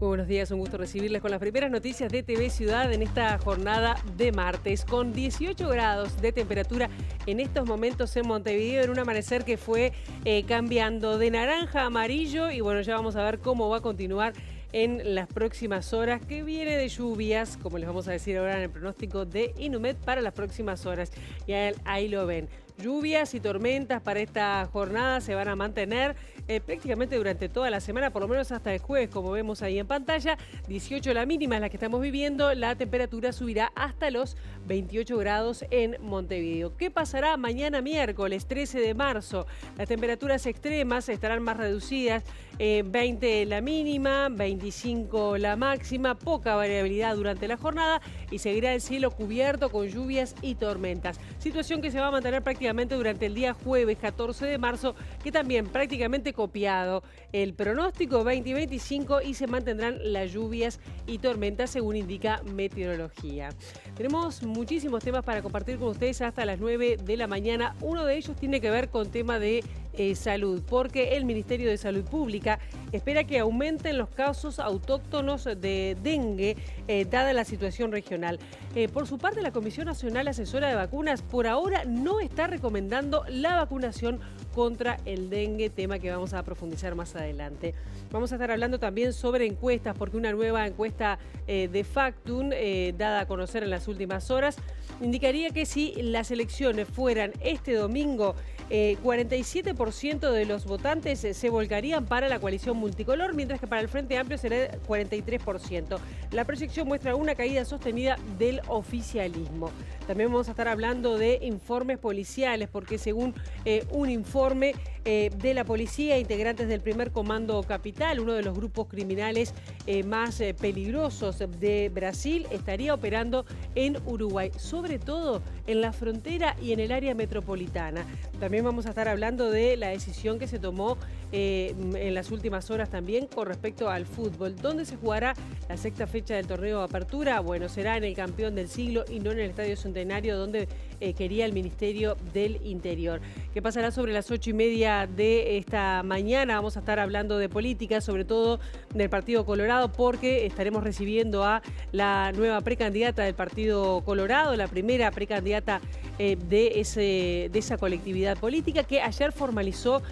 Muy buenos días, un gusto recibirles con las primeras noticias de TV Ciudad en esta jornada de martes, con 18 grados de temperatura en estos momentos en Montevideo, en un amanecer que fue cambiando de naranja a amarillo y bueno, ya vamos a ver cómo va a continuar en las próximas horas, que viene de lluvias, como les vamos a decir ahora en el pronóstico de Inumet para las próximas horas. Y ahí lo ven. Lluvias y tormentas para esta jornada se van a mantener prácticamente durante toda la semana, por lo menos hasta el jueves, como vemos ahí en pantalla. 18 la mínima es la que estamos viviendo, la temperatura subirá hasta los 28 grados en Montevideo. ¿Qué pasará mañana miércoles 13 de marzo? Las temperaturas extremas estarán más reducidas, 20 la mínima, 25 la máxima, poca variabilidad durante la jornada y seguirá el cielo cubierto con lluvias y tormentas. Situación que se va a mantener prácticamente durante el día jueves 14 de marzo, que también prácticamente copiado el pronóstico 20 y 25 y se mantendrán las lluvias y tormentas según indica meteorología. Tenemos muchísimos temas para compartir con ustedes hasta las 9 de la mañana. Uno de ellos tiene que ver con tema de salud, porque el Ministerio de Salud Pública espera que aumenten los casos autóctonos de dengue, dada la situación regional. Por su parte, la Comisión Nacional Asesora de Vacunas por ahora no está recomendando la vacunación contra el dengue, tema que vamos a profundizar más adelante. Vamos a estar hablando también sobre encuestas, porque una nueva encuesta de Factum, dada a conocer en las últimas horas, indicaría que si las elecciones fueran este domingo, 47% de los votantes se volcarían para la coalición multicolor, mientras que para el Frente Amplio será 43%. La proyección muestra una caída sostenida del oficialismo. También vamos a estar hablando de informes policiales, porque según un informe de la policía, integrantes del primer comando capital, uno de los grupos criminales más peligrosos de Brasil, estaría operando en Uruguay, sobre todo en la frontera y en el área metropolitana. También vamos a estar hablando de la decisión que se tomó en las últimas horas también con respecto al fútbol. ¿Dónde se jugará la sexta fecha del torneo de apertura? Bueno, será en el campeón del siglo y no en el Estadio Centenario, donde quería el Ministerio del Interior. ¿Qué pasará sobre las 8:30 de esta mañana? Vamos a estar hablando de política, sobre todo del Partido Colorado, porque estaremos recibiendo a la nueva precandidata del Partido Colorado, la primera precandidata de esa colectividad política que ayer formalizó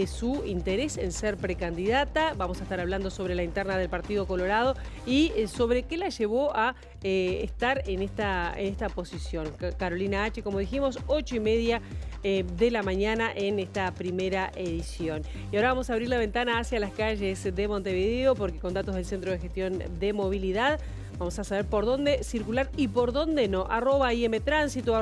su interés en ser precandidata. Vamos a estar hablando sobre la interna del Partido Colorado y sobre qué la llevó a estar en esta posición. Carolina H., como dijimos, 8:30 de la mañana en esta primera edición. Y ahora vamos a abrir la ventana hacia las calles de Montevideo, porque con datos del Centro de Gestión de Movilidad vamos a saber por dónde circular y por dónde no. @IMTránsito,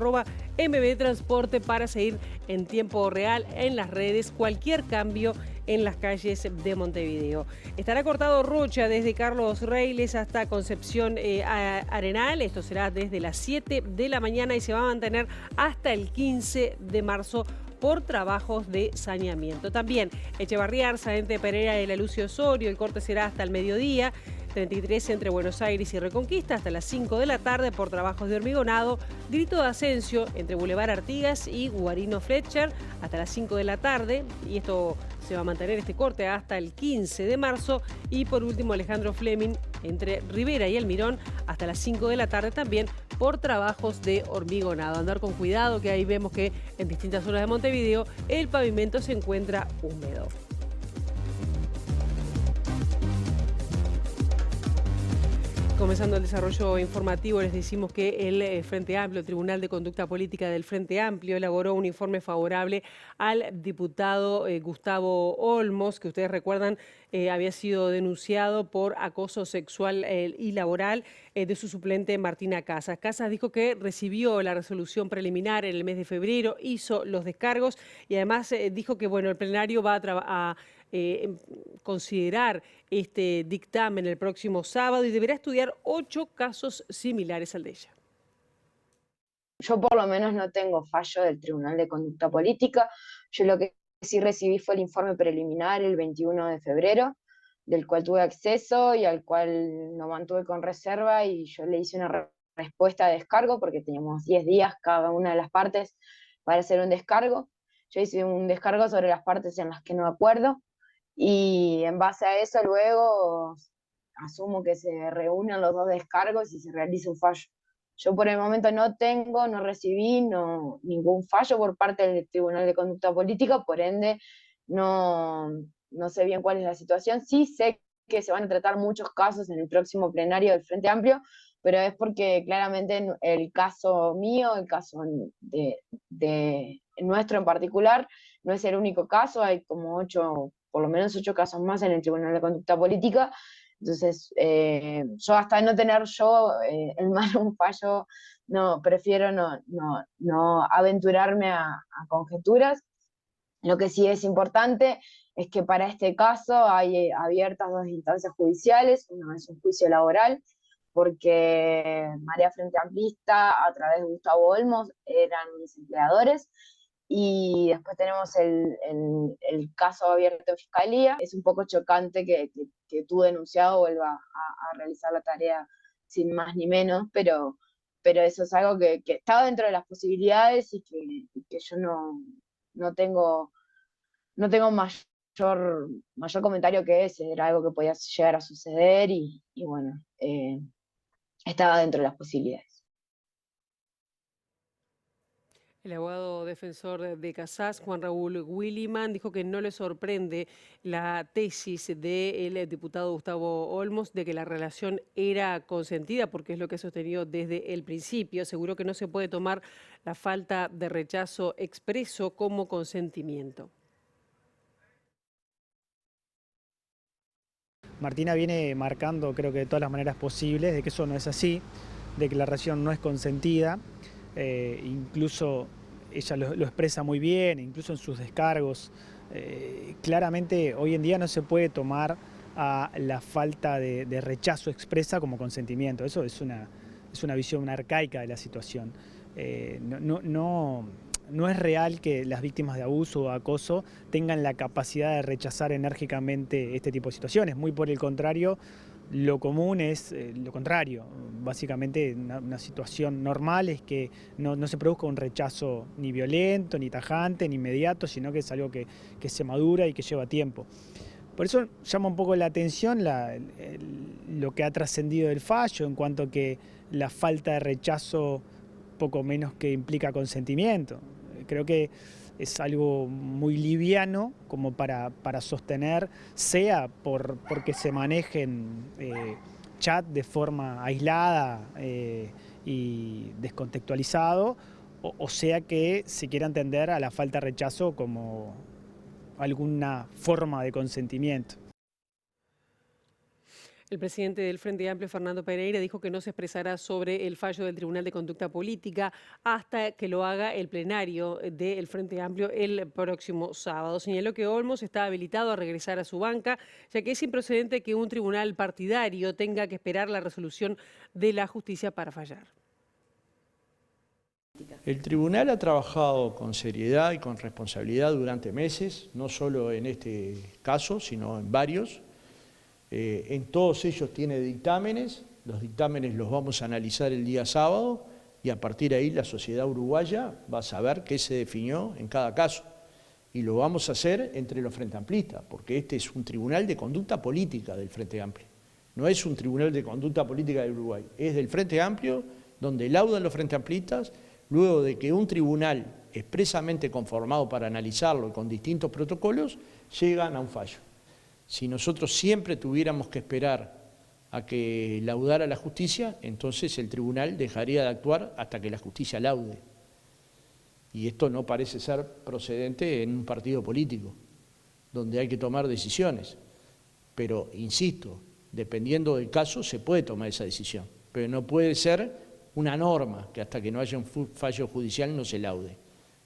@MBTransporte para seguir en tiempo real en las redes cualquier cambio en las calles de Montevideo. Estará cortado Rocha desde Carlos Reiles hasta Concepción Arenal. Esto será desde las 7 de la mañana y se va a mantener hasta el 15 de marzo por trabajos de saneamiento. También Echevarría, Arzaente Pereira y la Lucio Osorio, el corte será hasta el mediodía. 33 entre Buenos Aires y Reconquista hasta las 5 de la tarde por trabajos de hormigonado. Grito de Ascencio entre Boulevard Artigas y Guarino Fletcher hasta las 5 de la tarde. Y esto se va a mantener este corte hasta el 15 de marzo. Y por último Alejandro Fleming entre Rivera y Almirón hasta las 5 de la tarde también por trabajos de hormigonado. Andar con cuidado, que ahí vemos que en distintas zonas de Montevideo el pavimento se encuentra húmedo. Comenzando el desarrollo informativo, les decimos que el Frente Amplio, el Tribunal de Conducta Política del Frente Amplio, elaboró un informe favorable al diputado Gustavo Olmos, que ustedes recuerdan había sido denunciado por acoso sexual y laboral de su suplente Martina Casas. Casas dijo que recibió la resolución preliminar en el mes de febrero, hizo los descargos y además dijo que bueno, el plenario va a considerar este dictamen el próximo sábado y deberá estudiar 8 casos similares al de ella. Yo por lo menos no tengo fallo del Tribunal de Conducta Política. Yo lo que sí recibí fue el informe preliminar el 21 de febrero, del cual tuve acceso y al cual no mantuve con reserva, y yo le hice una respuesta de descargo porque teníamos 10 días cada una de las partes para hacer un descargo. Yo hice un descargo sobre las partes en las que no acuerdo y en base a eso luego asumo que se reúnen los dos descargos y se realiza un fallo. Yo por el momento no recibí ningún fallo por parte del Tribunal de Conducta Política, por ende no sé bien cuál es la situación. Sí sé que se van a tratar muchos casos en el próximo plenario del Frente Amplio, pero es porque claramente el caso mío, el caso de nuestro en particular, no es el único caso, hay como por lo menos 8 casos más en el Tribunal de Conducta Política. Entonces, yo hasta no tener en mano un fallo, prefiero no aventurarme a conjeturas. Lo que sí es importante es que para este caso hay abiertas 2 instancias judiciales, una es un juicio laboral, porque Marea Frente Amplista, a través de Gustavo Olmos, eran mis empleadores, y después tenemos el caso abierto en Fiscalía. Es un poco chocante que tu denunciado vuelva a realizar la tarea sin más ni menos, pero eso es algo que está dentro de las posibilidades y que yo no tengo mayor comentario que ese. Era algo que podía llegar a suceder y bueno, estaba dentro de las posibilidades. El abogado defensor de Casas, Juan Raúl Williman, dijo que no le sorprende la tesis del diputado Gustavo Olmos de que la relación era consentida, porque es lo que ha sostenido desde el principio. Aseguró que no se puede tomar la falta de rechazo expreso como consentimiento. Martina viene marcando, creo que de todas las maneras posibles, de que eso no es así, de que la relación no es consentida. Incluso ella lo expresa muy bien, incluso en sus descargos. Claramente hoy en día no se puede tomar a la falta de rechazo expresa como consentimiento. Eso es una visión arcaica de la situación. No es real que las víctimas de abuso o acoso tengan la capacidad de rechazar enérgicamente este tipo de situaciones. Muy por el contrario, lo común es lo contrario. Básicamente una situación normal es que no se produzca un rechazo ni violento, ni tajante, ni inmediato, sino que es algo que se madura y que lleva tiempo. Por eso llama un poco la atención lo que ha trascendido del fallo, en cuanto a que la falta de rechazo poco menos que implica consentimiento. Creo que es algo muy liviano como para sostener, sea porque se manejen chat de forma aislada y descontextualizado, o sea que se quiera entender a la falta de rechazo como alguna forma de consentimiento. El presidente del Frente Amplio, Fernando Pereira, dijo que no se expresará sobre el fallo del Tribunal de Conducta Política hasta que lo haga el plenario del Frente Amplio el próximo sábado. Señaló que Olmos está habilitado a regresar a su banca, ya que es improcedente que un tribunal partidario tenga que esperar la resolución de la justicia para fallar. El tribunal ha trabajado con seriedad y con responsabilidad durante meses, no solo en este caso, sino en varios. En todos ellos tiene dictámenes, los dictámenes los vamos a analizar el día sábado y a partir de ahí la sociedad uruguaya va a saber qué se definió en cada caso. Y lo vamos a hacer entre los Frente Amplistas, porque este es un tribunal de conducta política del Frente Amplio. No es un tribunal de conducta política de Uruguay, es del Frente Amplio, donde laudan los Frente Amplistas, luego de que un tribunal expresamente conformado para analizarlo con distintos protocolos, llegan a un fallo. Si nosotros siempre tuviéramos que esperar a que laudara la justicia, entonces el tribunal dejaría de actuar hasta que la justicia laude. Y esto no parece ser procedente en un partido político, donde hay que tomar decisiones. Pero, insisto, dependiendo del caso se puede tomar esa decisión, pero no puede ser una norma que hasta que no haya un fallo judicial no se laude.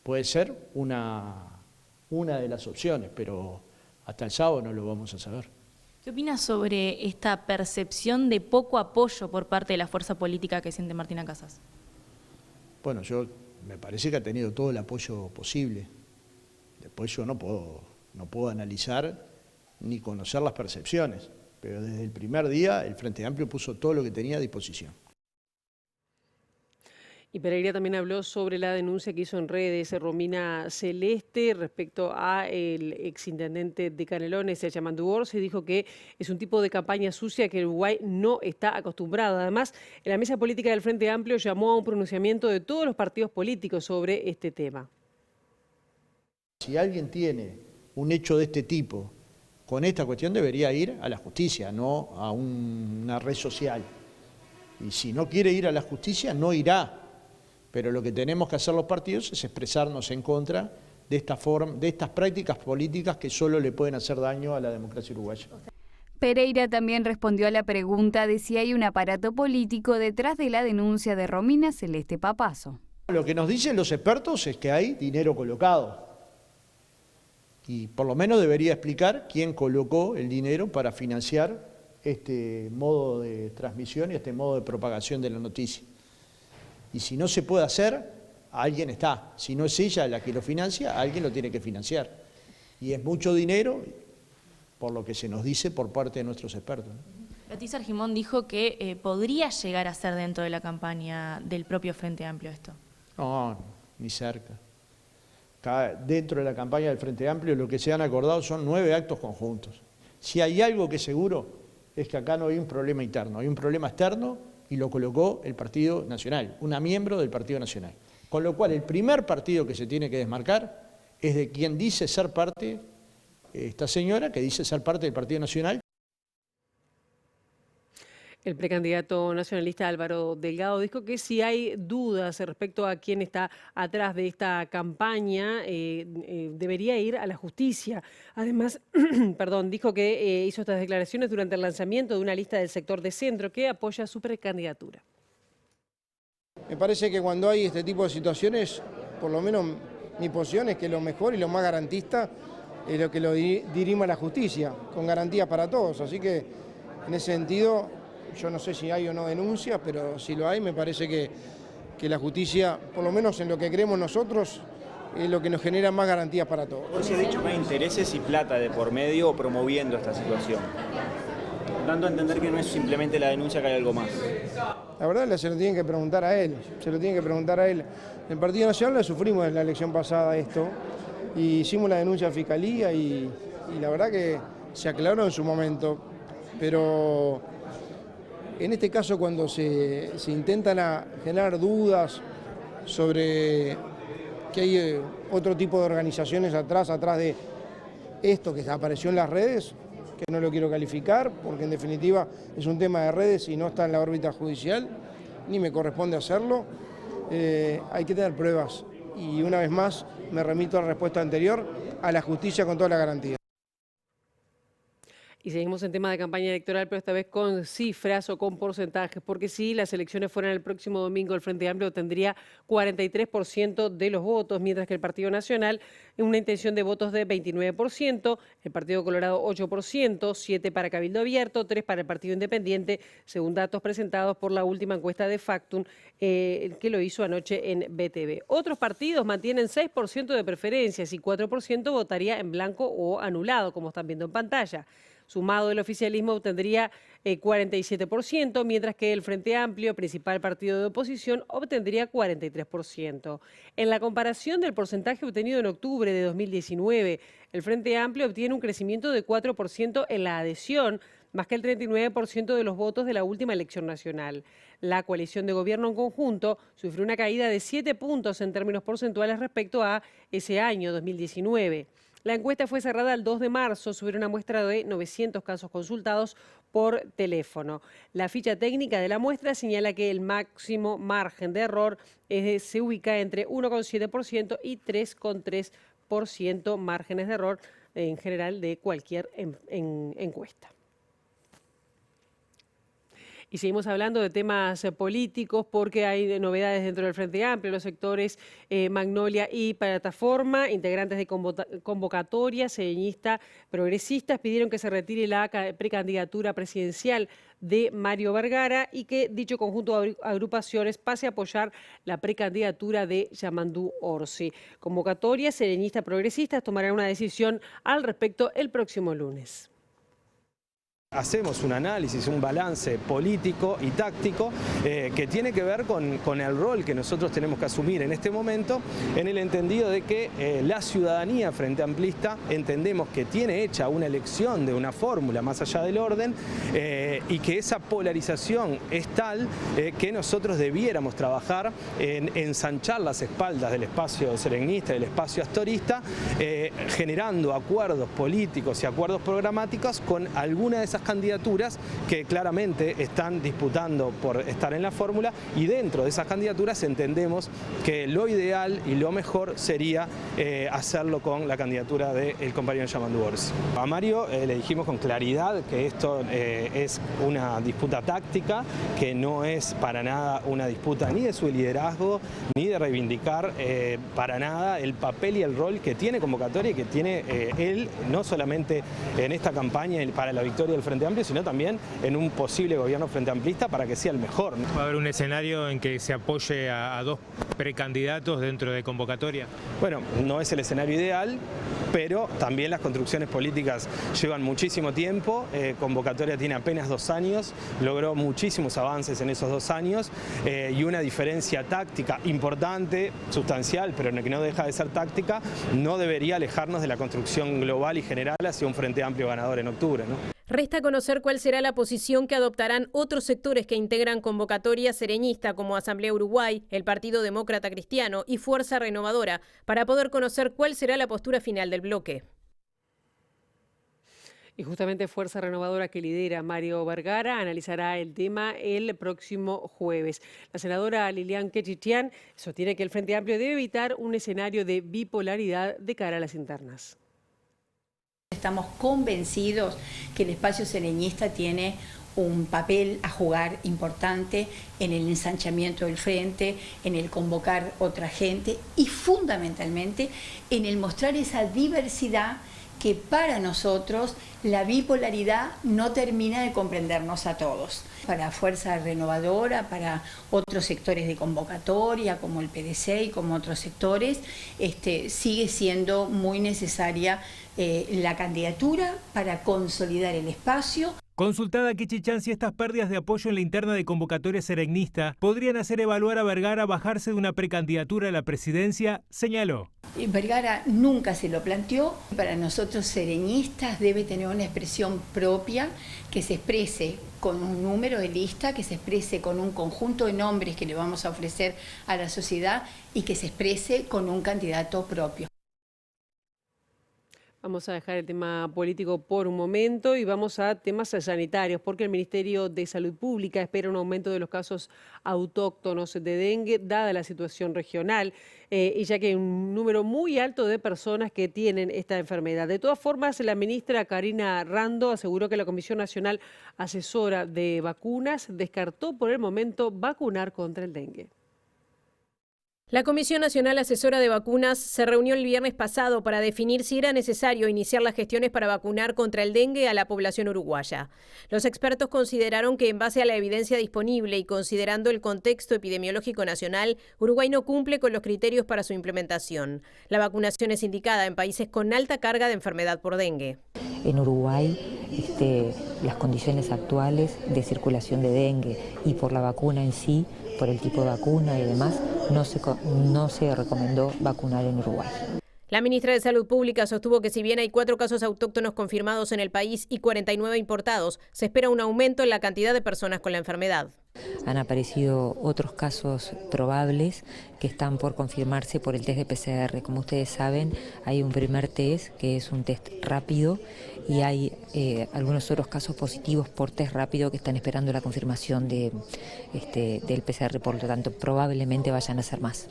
Puede ser una de las opciones, pero hasta el sábado no lo vamos a saber. ¿Qué opinas sobre esta percepción de poco apoyo por parte de la fuerza política que siente Martina Casas? Bueno, me parece que ha tenido todo el apoyo posible. Después yo no puedo analizar ni conocer las percepciones, pero desde el primer día el Frente Amplio puso todo lo que tenía a disposición. Y Pereira también habló sobre la denuncia que hizo en redes Romina Celeste respecto a el exintendente de Canelones, Yamandu Orsi, y dijo que es un tipo de campaña sucia que el Uruguay no está acostumbrado. Además, en la mesa política del Frente Amplio llamó a un pronunciamiento de todos los partidos políticos sobre este tema. Si alguien tiene un hecho de este tipo con esta cuestión, debería ir a la justicia, no a una red social. Y si no quiere ir a la justicia, no irá. Pero lo que tenemos que hacer los partidos es expresarnos en contra de estas prácticas políticas que solo le pueden hacer daño a la democracia uruguaya. Pereira también respondió a la pregunta de si hay un aparato político detrás de la denuncia de Romina Celeste Papazo. Lo que nos dicen los expertos es que hay dinero colocado. Y por lo menos debería explicar quién colocó el dinero para financiar este modo de transmisión y este modo de propagación de la noticia. Y si no se puede hacer, alguien está. Si no es ella la que lo financia, alguien lo tiene que financiar. Y es mucho dinero, por lo que se nos dice por parte de nuestros expertos, ¿no? Beatriz Argimón dijo que podría llegar a ser dentro de la campaña del propio Frente Amplio esto. No, ni cerca. Dentro de la campaña del Frente Amplio lo que se han acordado son 9 actos conjuntos. Si hay algo que es seguro es que acá no hay un problema interno, hay un problema externo y lo colocó el Partido Nacional, una miembro del Partido Nacional. Con lo cual el primer partido que se tiene que desmarcar es de quien dice ser parte, esta señora que dice ser parte del Partido Nacional. El precandidato nacionalista Álvaro Delgado dijo que si hay dudas respecto a quién está atrás de esta campaña, debería ir a la justicia. Además, dijo que hizo estas declaraciones durante el lanzamiento de una lista del sector de centro que apoya su precandidatura. Me parece que cuando hay este tipo de situaciones, por lo menos mi posición es que lo mejor y lo más garantista es lo que lo dirima la justicia, con garantías para todos. Así que en ese sentido, yo no sé si hay o no denuncias, pero si lo hay, me parece que la justicia, por lo menos en lo que creemos nosotros, es lo que nos genera más garantías para todos. Hoy se ha dicho que hay intereses y plata de por medio promoviendo esta situación, dando a entender que no es simplemente la denuncia, que hay algo más. La verdad se lo tienen que preguntar a él, El Partido Nacional lo sufrimos en la elección pasada esto, y hicimos la denuncia a Fiscalía y la verdad que se aclaró en su momento, pero en este caso cuando se intentan generar dudas sobre que hay otro tipo de organizaciones atrás de esto que apareció en las redes, que no lo quiero calificar porque en definitiva es un tema de redes y no está en la órbita judicial, ni me corresponde hacerlo, hay que tener pruebas y una vez más me remito a la respuesta anterior, a la justicia con toda la garantía. Y seguimos en tema de campaña electoral, pero esta vez con cifras o con porcentajes, porque si las elecciones fueran el próximo domingo, el Frente Amplio tendría 43% de los votos, mientras que el Partido Nacional una intención de votos de 29%, el Partido Colorado 8%, 7% para Cabildo Abierto, 3% para el Partido Independiente, según datos presentados por la última encuesta de Factum, que lo hizo anoche en BTV. Otros partidos mantienen 6% de preferencias y 4% votaría en blanco o anulado, como están viendo en pantalla. Sumado, el oficialismo obtendría 47%, mientras que el Frente Amplio, principal partido de oposición, obtendría 43%. En la comparación del porcentaje obtenido en octubre de 2019, el Frente Amplio obtiene un crecimiento de 4% en la adhesión, más que el 39% de los votos de la última elección nacional. La coalición de gobierno en conjunto sufrió una caída de 7 puntos en términos porcentuales respecto a ese año, 2019. La encuesta fue cerrada el 2 de marzo sobre una muestra de 900 casos consultados por teléfono. La ficha técnica de la muestra señala que el máximo margen de error se ubica entre 1,7% y 3,3% márgenes de error en general de cualquier encuesta. Y seguimos hablando de temas políticos porque hay novedades dentro del Frente Amplio, los sectores Magnolia y Plataforma, integrantes de convocatoria sereñista progresistas, pidieron que se retire la precandidatura presidencial de Mario Vergara y que dicho conjunto de agrupaciones pase a apoyar la precandidatura de Yamandu Orsi. Convocatoria sereñista progresistas tomarán una decisión al respecto el próximo lunes. Hacemos un análisis, un balance político y táctico que tiene que ver con el rol que nosotros tenemos que asumir en este momento, en el entendido de que la ciudadanía frente amplista entendemos que tiene hecha una elección de una fórmula más allá del orden y que esa polarización es tal que nosotros debiéramos trabajar en ensanchar las espaldas del espacio serenista, del espacio astorista, generando acuerdos políticos y acuerdos programáticos con alguna de esas candidaturas que claramente están disputando por estar en la fórmula, y dentro de esas candidaturas entendemos que lo ideal y lo mejor sería hacerlo con la candidatura del compañero Yamandu Orsi. A Mario le dijimos con claridad que esto es una disputa táctica, que no es para nada una disputa ni de su liderazgo, ni de reivindicar para nada el papel y el rol que tiene Convocatoria y que tiene él, no solamente en esta campaña para la victoria del Frente Amplio, sino también en un posible gobierno frente amplista para que sea el mejor. ¿Va a haber un escenario en que se apoye a dos precandidatos dentro de Convocatoria? Bueno, no es el escenario ideal, pero también las construcciones políticas llevan muchísimo tiempo. Convocatoria tiene apenas 2 años, logró muchísimos avances en esos 2 años y una diferencia táctica importante, sustancial, pero que no deja de ser táctica, no debería alejarnos de la construcción global y general hacia un Frente Amplio ganador en octubre, ¿no? Resta conocer cuál será la posición que adoptarán otros sectores que integran Convocatoria Sereñista, como Asamblea Uruguay, el Partido Demócrata Cristiano y Fuerza Renovadora, para poder conocer cuál será la postura final del bloque. Y justamente Fuerza Renovadora, que lidera Mario Vergara, analizará el tema el próximo jueves. La senadora Lilian Quechichian sostiene que el Frente Amplio debe evitar un escenario de bipolaridad de cara a las internas. Estamos convencidos que el espacio sereñista tiene un papel a jugar importante en el ensanchamiento del frente, en el convocar otra gente y fundamentalmente en el mostrar esa diversidad que para nosotros la bipolaridad no termina de comprendernos a todos. Para Fuerza Renovadora, para otros sectores de Convocatoria, como el PDC y como otros sectores, sigue siendo muy necesaria la candidatura para consolidar el espacio. Consultada a Quechichian si estas pérdidas de apoyo en la interna de Convocatoria Sereñista podrían hacer evaluar a Vergara bajarse de una precandidatura a la presidencia, señaló. Vergara nunca se lo planteó. Para nosotros sereñistas debe tener una expresión propia, que se exprese con un número de lista, que se exprese con un conjunto de nombres que le vamos a ofrecer a la sociedad y que se exprese con un candidato propio. Vamos a dejar el tema político por un momento y vamos a temas sanitarios, porque el Ministerio de Salud Pública espera un aumento de los casos autóctonos de dengue, dada la situación regional, y ya que hay un número muy alto de personas que tienen esta enfermedad. De todas formas, la ministra Karina Rando aseguró que la Comisión Nacional Asesora de Vacunas descartó por el momento vacunar contra el dengue. La Comisión Nacional Asesora de Vacunas se reunió el viernes pasado para definir si era necesario iniciar las gestiones para vacunar contra el dengue a la población uruguaya. Los expertos consideraron que en base a la evidencia disponible y considerando el contexto epidemiológico nacional, Uruguay no cumple con los criterios para su implementación. La vacunación es indicada en países con alta carga de enfermedad por dengue. En Uruguay, las condiciones actuales de circulación de dengue y por la vacuna en sí, por el tipo de vacuna y demás, no se recomendó vacunar en Uruguay. La ministra de Salud Pública sostuvo que si bien hay 4 casos autóctonos confirmados en el país y 49 importados, se espera un aumento en la cantidad de personas con la enfermedad. Han aparecido otros casos probables que están por confirmarse por el test de PCR. Como ustedes saben, hay un primer test que es un test rápido y hay algunos otros casos positivos por test rápido que están esperando la confirmación del PCR, por lo tanto probablemente vayan a ser más.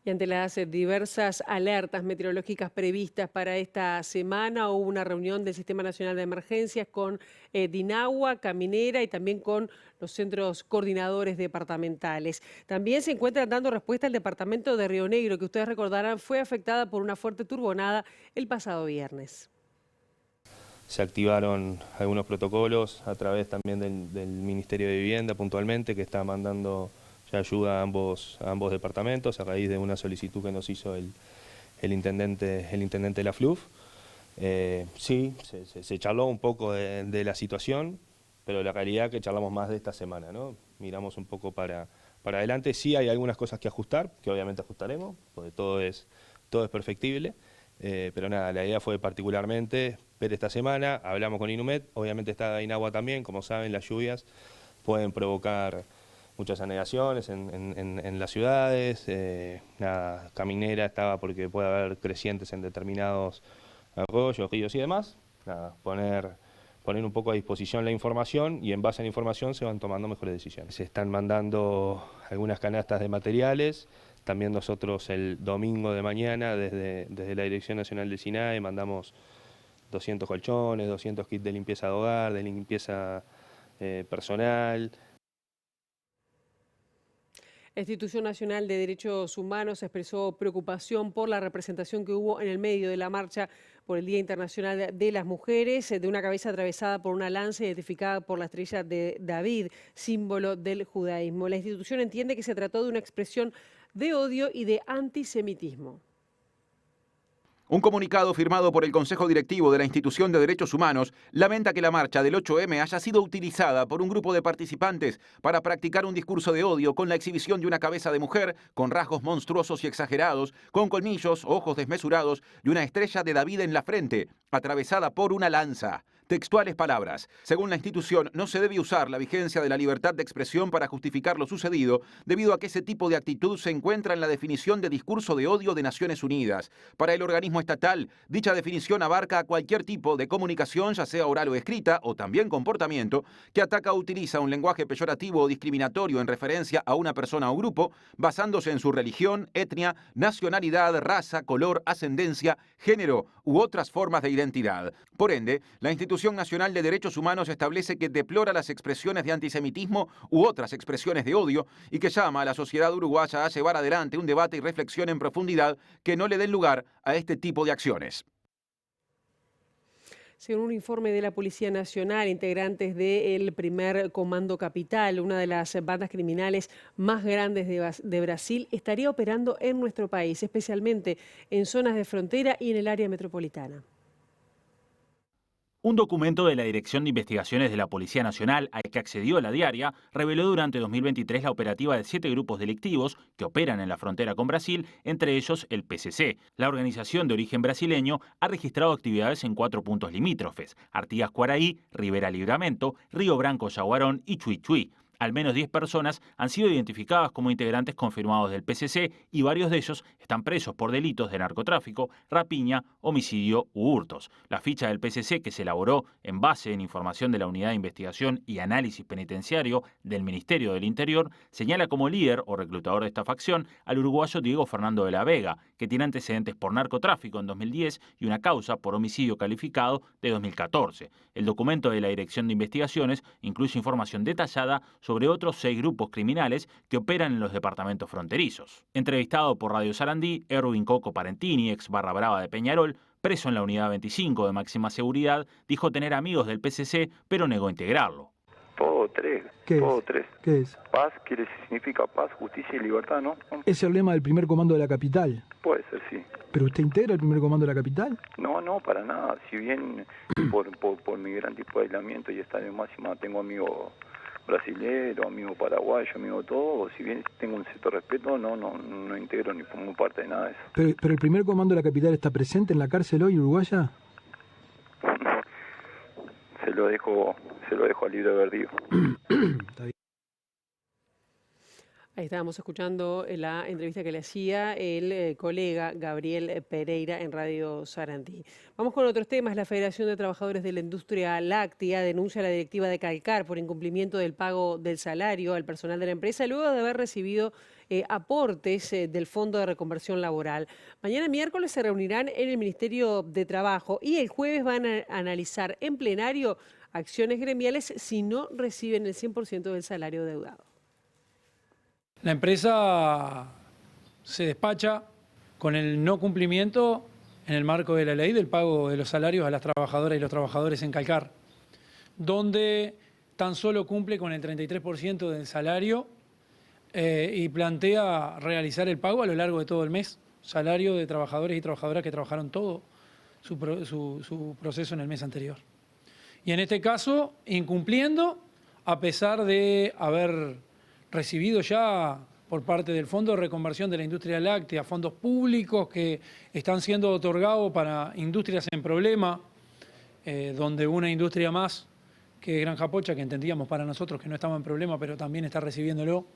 Y ante las diversas alertas meteorológicas previstas para esta semana, hubo una reunión del Sistema Nacional de Emergencias con DINAGUA, Caminera y también con los centros coordinadores departamentales. También se encuentran dando respuesta al departamento de Río Negro, que ustedes recordarán fue afectada por una fuerte turbonada el pasado viernes. Se activaron algunos protocolos a través también del Ministerio de Vivienda puntualmente, que está mandando ayuda a ambos departamentos a raíz de una solicitud que nos hizo el intendente de la FLUF. Sí, se charló un poco de la situación, pero la realidad es que charlamos más de esta semana, ¿no? Miramos un poco para adelante. Sí hay algunas cosas que ajustar, que obviamente ajustaremos, porque todo es perfectible. Pero nada, la idea fue particularmente ver esta semana, hablamos con Inumet, obviamente está Inagua también, como saben las lluvias pueden provocar muchas anegaciones en las ciudades, nada, Caminera estaba porque puede haber crecientes en determinados arroyos, ríos y demás, nada, poner un poco a disposición la información y en base a la información se van tomando mejores decisiones. Se están mandando algunas canastas de materiales. También nosotros el domingo de mañana desde la Dirección Nacional del SINAE mandamos 200 colchones, 200 kits de limpieza de hogar, de limpieza personal. La Institución Nacional de Derechos Humanos expresó preocupación por la representación que hubo en el medio de la marcha por el Día Internacional de las Mujeres, de una cabeza atravesada por una lanza identificada por la estrella de David, símbolo del judaísmo. La institución entiende que se trató de una expresión de odio y de antisemitismo. Un comunicado firmado por el Consejo Directivo de la Institución de Derechos Humanos lamenta que la marcha del 8M haya sido utilizada por un grupo de participantes para practicar un discurso de odio con la exhibición de una cabeza de mujer con rasgos monstruosos y exagerados, con colmillos, ojos desmesurados y una estrella de David en la frente, atravesada por una lanza. Textuales palabras. Según la institución, no se debe usar la vigencia de la libertad de expresión para justificar lo sucedido, debido a que ese tipo de actitud se encuentra en la definición de discurso de odio de Naciones Unidas. Para el organismo estatal, dicha definición abarca a cualquier tipo de comunicación, ya sea oral o escrita, o también comportamiento, que ataca o utiliza un lenguaje peyorativo o discriminatorio en referencia a una persona o grupo, basándose en su religión, etnia, nacionalidad, raza, color, ascendencia, género u otras formas de identidad. Por ende, la Institución Nacional de Derechos Humanos establece que deplora las expresiones de antisemitismo u otras expresiones de odio y que llama a la sociedad uruguaya a llevar adelante un debate y reflexión en profundidad que no le den lugar a este tipo de acciones. Según un informe de la Policía Nacional, integrantes del primer Comando Capital, una de las bandas criminales más grandes de Brasil, estaría operando en nuestro país, especialmente en zonas de frontera y en el área metropolitana. Un documento de la Dirección de Investigaciones de la Policía Nacional, al que accedió La Diaria, reveló durante 2023 la operativa de 7 grupos delictivos que operan en la frontera con Brasil, entre ellos el PCC. La organización de origen brasileño ha registrado actividades en 4 puntos limítrofes: Artigas Quaraí, Rivera Livramento, Río Branco Yaguarón y Chuy Chuy. Al menos 10 personas han sido identificadas como integrantes confirmados del PCC y varios de ellos están presos por delitos de narcotráfico, rapiña, homicidio u hurtos. La ficha del PCC, que se elaboró en base en información de la Unidad de Investigación y Análisis Penitenciario del Ministerio del Interior, señala como líder o reclutador de esta facción al uruguayo Diego Fernando de la Vega, que tiene antecedentes por narcotráfico en 2010 y una causa por homicidio calificado de 2014. El documento de la Dirección de Investigaciones incluye información detallada sobre otros 6 grupos criminales que operan en los departamentos fronterizos. Entrevistado por Radio Sarandí, Erwin Coco Parentini, ex barra brava de Peñarol, preso en la unidad 25 de máxima seguridad, dijo tener amigos del PCC, pero negó integrarlo. Todo tres. Todo tres. ¿Qué es? Paz significa paz, justicia y libertad, ¿no? Es el lema del primer comando de la capital. Puede ser, sí. ¿Pero usted integra el primer comando de la capital? No, para nada. Si bien por mi gran tipo de aislamiento y estar en máxima tengo amigos brasilero, amigo paraguayo, amigo todo, si bien tengo un cierto respeto, no integro ni formo parte de nada de eso. ¿Pero el primer comando de la capital está presente en la cárcel hoy, uruguaya? Se lo dejo al libre albedrío. Está bien. Ahí estábamos escuchando la entrevista que le hacía el colega Gabriel Pereira en Radio Sarandí. Vamos con otros temas. La Federación de Trabajadores de la Industria Láctea denuncia a la directiva de Calcar por incumplimiento del pago del salario al personal de la empresa luego de haber recibido aportes del Fondo de Reconversión Laboral. Mañana miércoles se reunirán en el Ministerio de Trabajo y el jueves van a analizar en plenario acciones gremiales si no reciben el 100% del salario deudado. La empresa se despacha con el no cumplimiento en el marco de la ley del pago de los salarios a las trabajadoras y los trabajadores en Calcar, donde tan solo cumple con el 33% del salario y plantea realizar el pago a lo largo de todo el mes, salario de trabajadores y trabajadoras que trabajaron todo su proceso en el mes anterior. Y en este caso, incumpliendo, a pesar de haber recibido ya por parte del Fondo de Reconversión de la Industria Láctea, fondos públicos que están siendo otorgados para industrias en problema, donde una industria más que Granja Pocha, que entendíamos para nosotros que no estaba en problema, pero también está recibiéndolo,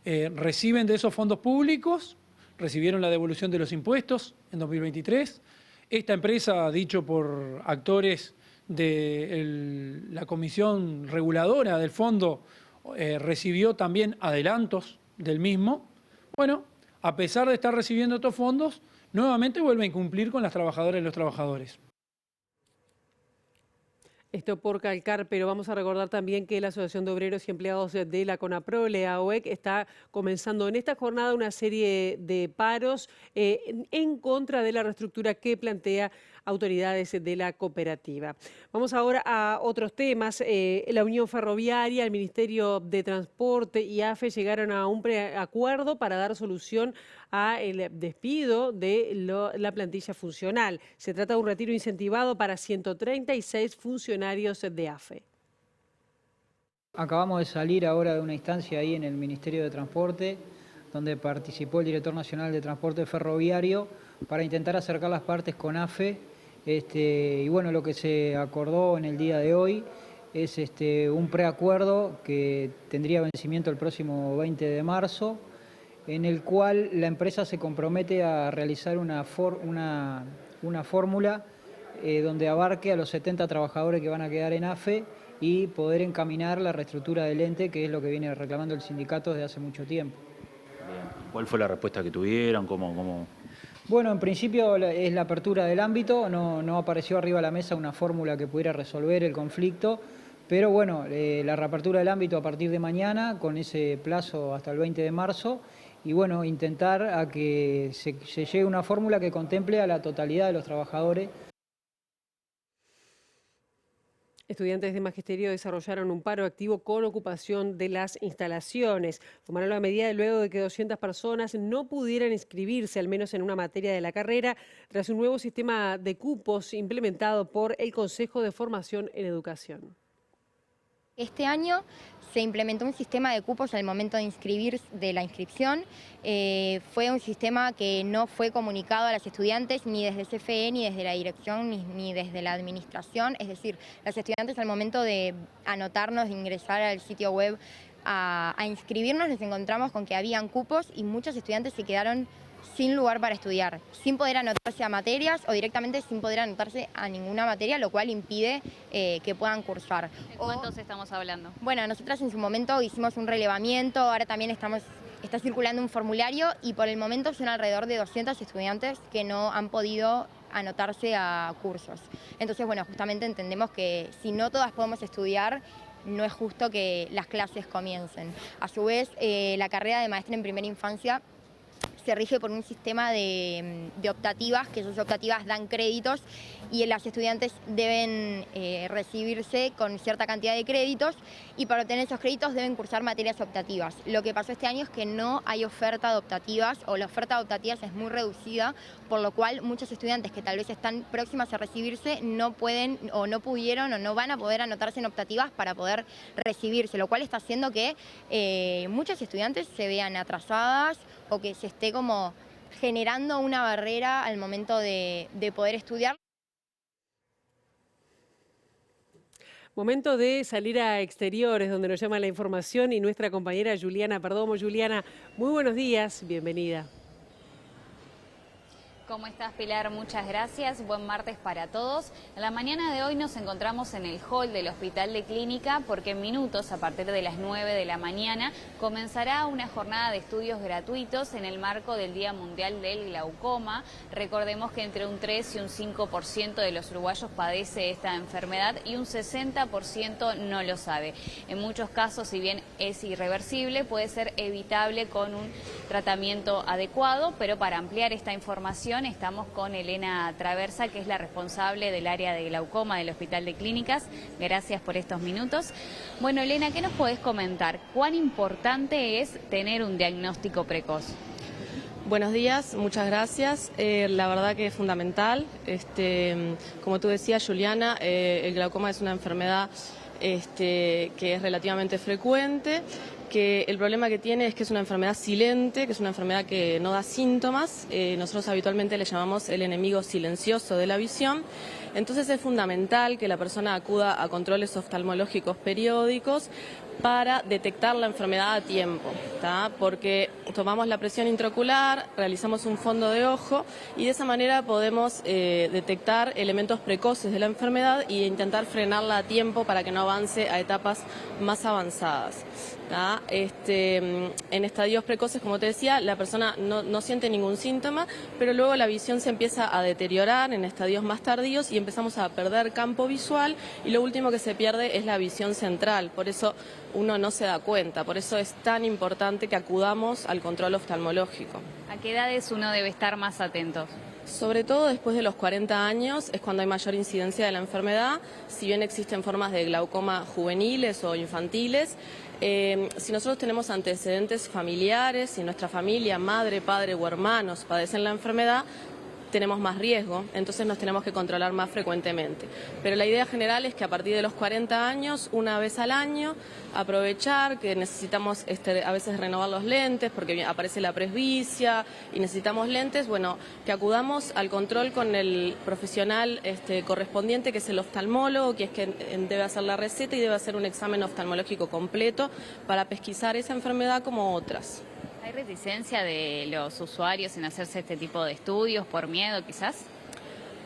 reciben de esos fondos públicos, recibieron la devolución de los impuestos en 2023. Esta empresa, dicho por actores de la comisión reguladora del fondo, recibió también adelantos del mismo. Bueno, a pesar de estar recibiendo estos fondos, nuevamente vuelve a incumplir con las trabajadoras y los trabajadores. Esto por calcar, pero vamos a recordar también que la Asociación de Obreros y Empleados de la CONAPROLE, AOEC, está comenzando en esta jornada una serie de paros en contra de la reestructura que plantea autoridades de la cooperativa. Vamos ahora a otros temas. La Unión Ferroviaria, el Ministerio de Transporte y AFE llegaron a un preacuerdo para dar solución al despido de la plantilla funcional. Se trata de un retiro incentivado para 136 funcionarios de AFE. Acabamos de salir ahora de una instancia ahí en el Ministerio de Transporte, donde participó el Director Nacional de Transporte Ferroviario para intentar acercar las partes con AFE. Y bueno, lo que se acordó en el día de hoy es un preacuerdo que tendría vencimiento el próximo 20 de marzo, en el cual la empresa se compromete a realizar una fórmula donde abarque a los 70 trabajadores que van a quedar en AFE y poder encaminar la reestructura del ente, que es lo que viene reclamando el sindicato desde hace mucho tiempo. ¿Cuál fue la respuesta que tuvieron? ¿Cómo? Bueno, en principio es la apertura del ámbito, no apareció arriba de la mesa una fórmula que pudiera resolver el conflicto, pero bueno, la reapertura del ámbito a partir de mañana, con ese plazo hasta el 20 de marzo, y bueno, intentar a que se llegue a una fórmula que contemple a la totalidad de los trabajadores. Estudiantes de Magisterio desarrollaron un paro activo con ocupación de las instalaciones. Tomaron la medida luego de que 200 personas no pudieran inscribirse, al menos en una materia de la carrera, tras un nuevo sistema de cupos implementado por el Consejo de Formación en Educación. Este año se implementó un sistema de cupos al momento de la inscripción. Fue un sistema que no fue comunicado a las estudiantes ni desde CFE, ni desde la dirección, ni desde la administración. Es decir, las estudiantes al momento de anotarnos, de ingresar al sitio web a inscribirnos, nos encontramos con que habían cupos y muchos estudiantes se quedaron sin lugar para estudiar, sin poder anotarse a materias o directamente sin poder anotarse a ninguna materia, lo cual impide que puedan cursar. ¿De cuántos estamos hablando? Bueno, nosotras en su momento hicimos un relevamiento, ahora también está circulando un formulario y por el momento son alrededor de 200 estudiantes que no han podido anotarse a cursos. Entonces, bueno, justamente entendemos que si no todas podemos estudiar, no es justo que las clases comiencen. A su vez, la carrera de maestra en primera infancia se rige por un sistema de optativas, que esas optativas dan créditos y las estudiantes deben recibirse con cierta cantidad de créditos y para obtener esos créditos deben cursar materias optativas. Lo que pasó este año es que no hay oferta de optativas o la oferta de optativas es muy reducida, por lo cual muchos estudiantes que tal vez están próximas a recibirse no pueden o no pudieron o no van a poder anotarse en optativas para poder recibirse, lo cual está haciendo que muchos estudiantes se vean atrasadas o que se esté como generando una barrera al momento de poder estudiar. Momento de salir a exteriores, donde nos llama la información y nuestra compañera Juliana Perdomo. Juliana, muy buenos días, bienvenida. ¿Cómo estás, Pilar? Muchas gracias. Buen martes para todos. En la mañana de hoy nos encontramos en el hall del Hospital de Clínica porque en minutos, a partir de las 9 de la mañana, comenzará una jornada de estudios gratuitos en el marco del Día Mundial del Glaucoma. Recordemos que entre un 3 y un 5% de los uruguayos padece esta enfermedad y un 60% no lo sabe. En muchos casos, si bien es irreversible, puede ser evitable con un tratamiento adecuado, pero para ampliar esta información estamos con Elena Traversa, que es la responsable del área de glaucoma del Hospital de Clínicas. Gracias por estos minutos. Bueno, Elena, ¿qué nos podés comentar? ¿Cuán importante es tener un diagnóstico precoz? Buenos días, muchas gracias. La verdad que es fundamental. Como tú decías, Juliana, el glaucoma es una enfermedad que es relativamente frecuente, que el problema que tiene es que es una enfermedad silente, que es una enfermedad que no da síntomas. Nosotros habitualmente le llamamos el enemigo silencioso de la visión. Entonces es fundamental que la persona acuda a controles oftalmológicos periódicos para detectar la enfermedad a tiempo, ¿tá? Porque tomamos la presión intraocular, realizamos un fondo de ojo y de esa manera podemos detectar elementos precoces de la enfermedad e intentar frenarla a tiempo para que no avance a etapas más avanzadas, ¿tá? En estadios precoces, como te decía, la persona no siente ningún síntoma, pero luego la visión se empieza a deteriorar en estadios más tardíos y empezamos a perder campo visual y lo último que se pierde es la visión central. Por eso uno no se da cuenta, por eso es tan importante que acudamos al control oftalmológico. ¿A qué edades uno debe estar más atento? Sobre todo después de los 40 años es cuando hay mayor incidencia de la enfermedad, si bien existen formas de glaucoma juveniles o infantiles. Si nosotros tenemos antecedentes familiares, si nuestra familia, madre, padre o hermanos padecen la enfermedad, tenemos más riesgo, entonces nos tenemos que controlar más frecuentemente. Pero la idea general es que a partir de los 40 años, una vez al año, aprovechar que necesitamos a veces renovar los lentes porque aparece la presbicia y necesitamos lentes, bueno, que acudamos al control con el profesional correspondiente, que es el oftalmólogo, que es quien debe hacer la receta y debe hacer un examen oftalmológico completo para pesquisar esa enfermedad como otras. ¿Hay reticencia de los usuarios en hacerse este tipo de estudios por miedo quizás?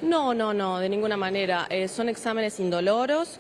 No, de ninguna manera. Son exámenes indoloros,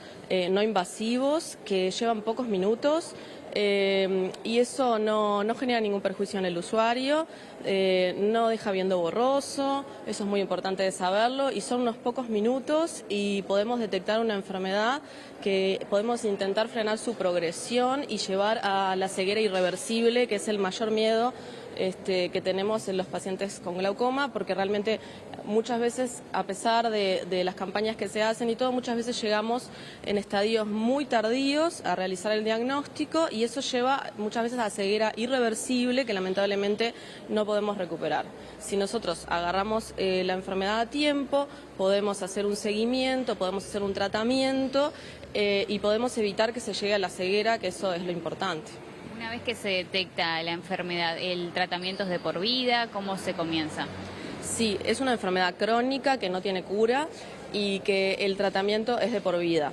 no invasivos, que llevan pocos minutos y eso no genera ningún perjuicio en el usuario, no deja viendo borroso, eso es muy importante de saberlo, y son unos pocos minutos y podemos detectar una enfermedad que podemos intentar frenar su progresión y llevar a la ceguera irreversible, que es el mayor miedo que tenemos en los pacientes con glaucoma, porque realmente muchas veces, a pesar de las campañas que se hacen y todo, muchas veces llegamos en estadios muy tardíos a realizar el diagnóstico y eso lleva muchas veces a ceguera irreversible que lamentablemente no podemos recuperar. Si nosotros agarramos la enfermedad a tiempo, podemos hacer un seguimiento, podemos hacer un tratamiento y podemos evitar que se llegue a la ceguera, que eso es lo importante. Una vez que se detecta la enfermedad, ¿el tratamiento es de por vida? ¿Cómo se comienza? Sí, es una enfermedad crónica que no tiene cura y que el tratamiento es de por vida.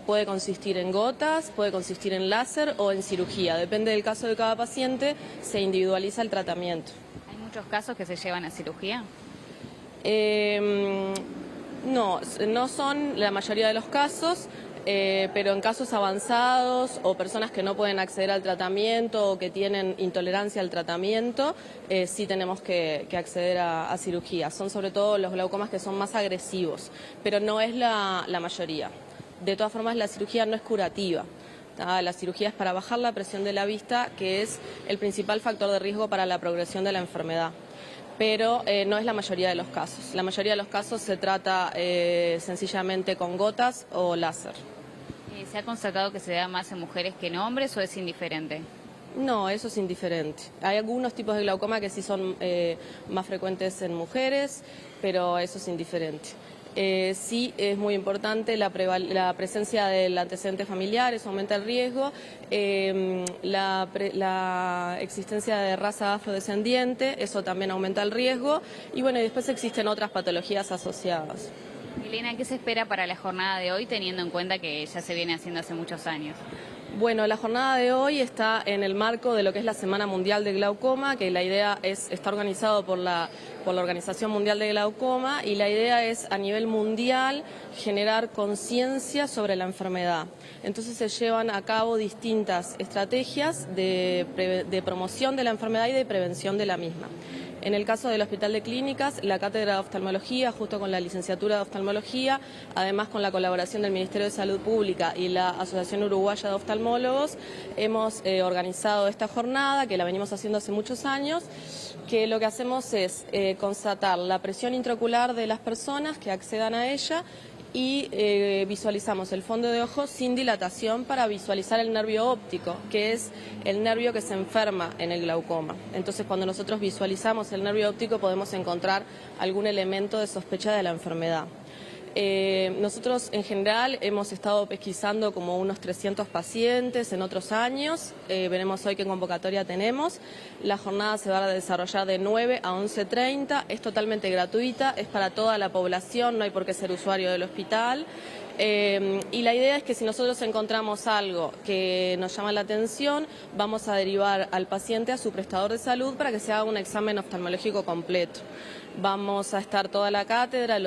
Puede consistir en gotas, puede consistir en láser o en cirugía. Depende del caso de cada paciente, se individualiza el tratamiento. ¿Hay muchos casos que se llevan a cirugía? No son la mayoría de los casos. Pero en casos avanzados o personas que no pueden acceder al tratamiento o que tienen intolerancia al tratamiento, sí tenemos que acceder a cirugía. Son sobre todo los glaucomas que son más agresivos, pero no es la mayoría. De todas formas, la cirugía no es curativa. La cirugía es para bajar la presión de la vista, que es el principal factor de riesgo para la progresión de la enfermedad. Pero no es la mayoría de los casos. La mayoría de los casos se trata sencillamente con gotas o láser. ¿Se ha constatado que se da más en mujeres que en hombres o es indiferente? No, eso es indiferente. Hay algunos tipos de glaucoma que sí son más frecuentes en mujeres, pero eso es indiferente. Sí es muy importante la presencia del antecedente familiar, eso aumenta el riesgo, la existencia de raza afrodescendiente, eso también aumenta el riesgo, y bueno, y después existen otras patologías asociadas. Elena, ¿qué se espera para la jornada de hoy, teniendo en cuenta que ya se viene haciendo hace muchos años? Bueno, la jornada de hoy está en el marco de lo que es la Semana Mundial de Glaucoma, que la idea está organizado por la Organización Mundial de Glaucoma, y la idea es a nivel mundial generar conciencia sobre la enfermedad. Entonces se llevan a cabo distintas estrategias de promoción de la enfermedad y de prevención de la misma. En el caso del Hospital de Clínicas, la Cátedra de Oftalmología, justo con la Licenciatura de Oftalmología, además con la colaboración del Ministerio de Salud Pública y la Asociación Uruguaya de Oftalmólogos, hemos organizado esta jornada, que la venimos haciendo hace muchos años, que lo que hacemos es constatar la presión intraocular de las personas que accedan a ella y visualizamos el fondo de ojo sin dilatación para visualizar el nervio óptico, que es el nervio que se enferma en el glaucoma. Entonces, cuando nosotros visualizamos el nervio óptico podemos encontrar algún elemento de sospecha de la enfermedad. Nosotros en general hemos estado pesquisando como unos 300 pacientes en otros años, veremos hoy qué convocatoria tenemos. La jornada se va a desarrollar de 9 a 11:30, es totalmente gratuita, es para toda la población, no hay por qué ser usuario del hospital. Y la idea es que si nosotros encontramos algo que nos llama la atención, vamos a derivar al paciente a su prestador de salud para que se haga un examen oftalmológico completo. Vamos a estar toda la cátedra,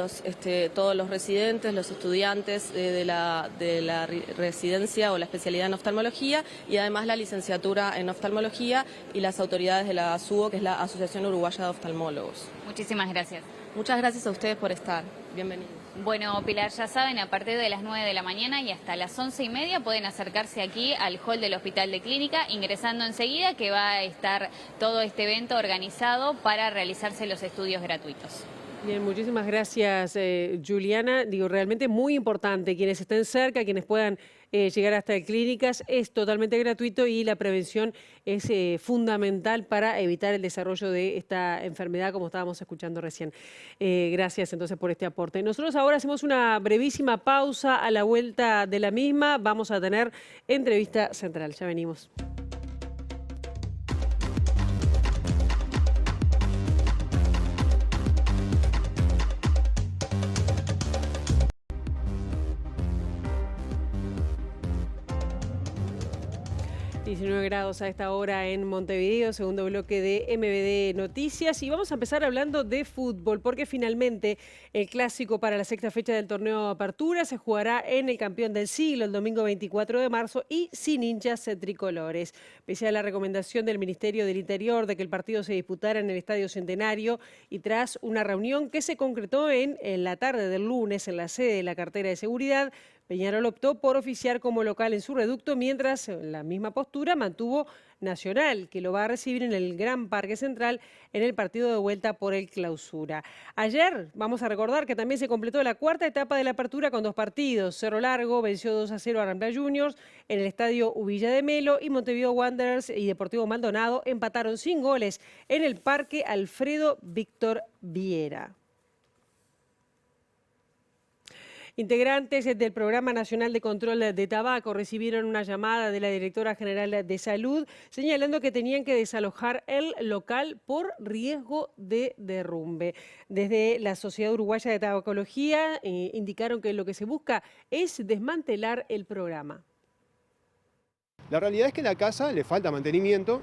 todos los residentes, los estudiantes de la residencia o la especialidad en oftalmología y además la licenciatura en oftalmología y las autoridades de la ASUO, que es la Asociación Uruguaya de Oftalmólogos. Muchísimas gracias. Muchas gracias a ustedes por estar. Bienvenidos. Bueno, Pilar, ya saben, a partir de las 9 de la mañana y hasta las 11:30 pueden acercarse aquí al hall del Hospital de Clínica, ingresando enseguida, que va a estar todo este evento organizado para realizarse los estudios gratuitos. Bien, muchísimas gracias, Juliana. Digo, realmente muy importante. Quienes estén cerca, quienes puedan llegar hasta clínicas, es totalmente gratuito y la prevención es fundamental para evitar el desarrollo de esta enfermedad, como estábamos escuchando recién. Gracias entonces por este aporte. Nosotros ahora hacemos una brevísima pausa. A la vuelta de la misma vamos a tener entrevista central. Ya venimos. 19 grados a esta hora en Montevideo, segundo bloque de MBD Noticias. Y vamos a empezar hablando de fútbol, porque finalmente el clásico para la sexta fecha del torneo de Apertura se jugará en el campeón del siglo el domingo 24 de marzo y sin hinchas tricolores. Pese a la recomendación del Ministerio del Interior de que el partido se disputara en el Estadio Centenario y tras una reunión que se concretó en la tarde del lunes en la sede de la cartera de seguridad, Peñarol optó por oficiar como local en su reducto, mientras la misma postura mantuvo Nacional, que lo va a recibir en el Gran Parque Central en el partido de vuelta por el Clausura. Ayer, vamos a recordar que también se completó la cuarta etapa de la Apertura con 2 partidos. Cerro Largo venció 2-0 a Rampla Juniors en el estadio Uvilla de Melo y Montevideo Wanderers y Deportivo Maldonado empataron sin goles en el Parque Alfredo Víctor Viera. Integrantes del Programa Nacional de Control de Tabaco recibieron una llamada de la Directora General de Salud señalando que tenían que desalojar el local por riesgo de derrumbe. Desde la Sociedad Uruguaya de Tabacología indicaron que lo que se busca es desmantelar el programa. La realidad es que a la casa le falta mantenimiento.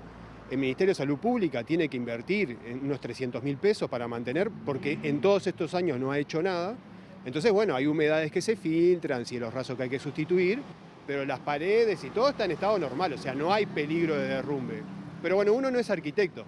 El Ministerio de Salud Pública tiene que invertir en unos 300.000 pesos para mantener, porque en todos estos años no ha hecho nada. Entonces, bueno, hay humedades que se filtran, cielos rasos que hay que sustituir, pero las paredes y todo está en estado normal, o sea, no hay peligro de derrumbe. Pero bueno, uno no es arquitecto.